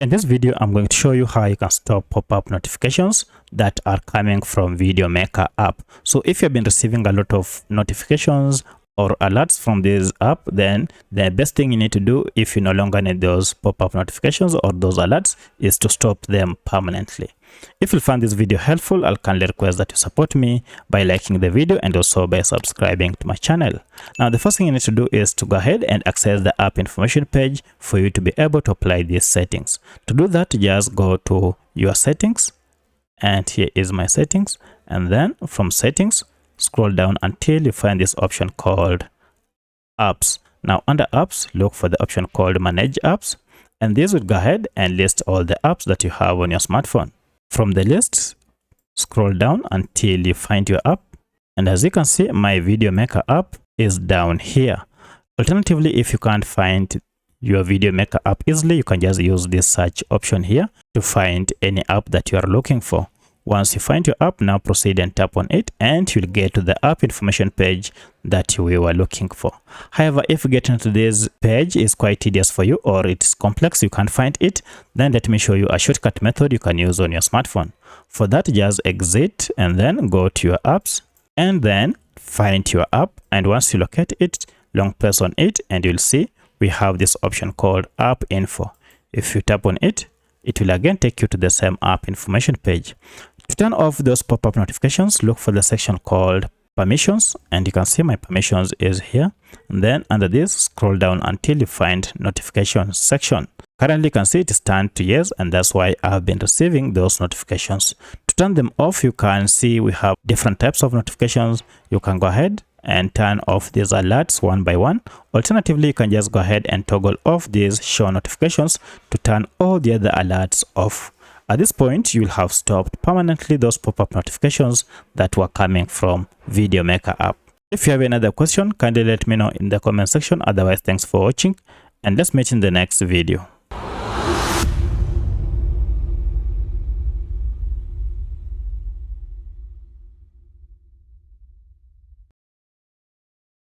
In this video, I'm going to show you how you can stop pop-up notifications that are coming from Video Maker app. So if you've been receiving a lot of notifications or alerts from this app, then the best thing you need to do if you no longer need those pop-up notifications or those alerts is to stop them permanently. If you find this video helpful, I'll kindly request that you support me by liking the video and also by subscribing to my channel. Now, the first thing you need to do is to go ahead and access the app information page for you to be able to apply these settings. To do that, just go to your settings, and here is my settings, and then from settings, scroll down until you find this option called apps. Now, under apps, look for the option called manage apps, and this will go ahead and list all the apps that you have on your smartphone. From the list, scroll down until you find your app, and as you can see, my Video Maker app is down here. Alternatively, if you can't find your Video Maker app easily, you can just use this search option here to find any app that you are looking for. Once you find your app, now proceed and tap on it, and you'll get to the app information page that we were looking for. However, if getting to this page is quite tedious for you or it's complex, you can't find it, then let me show you a shortcut method you can use on your smartphone. For that, just exit and then go to your apps and then find your app. And once you locate it, long press on it and you'll see we have this option called App Info. If you tap on it, it will again take you to the same app information page. To turn off those pop-up notifications, look for the section called permissions, and you can see my permissions is here. And then under this, scroll down until you find notifications section. Currently, you can see it is turned to yes, and that's why I've been receiving those notifications. To turn them off, you can see we have different types of notifications. You can go ahead and turn off these alerts one by one. Alternatively, you can just go ahead and toggle off these show notifications to turn all the other alerts off. At this point, you'll have stopped permanently those pop-up notifications that were coming from Video Maker app. If you have any other question, kindly let me know in the comment section. Otherwise, thanks for watching, and let's meet in the next video.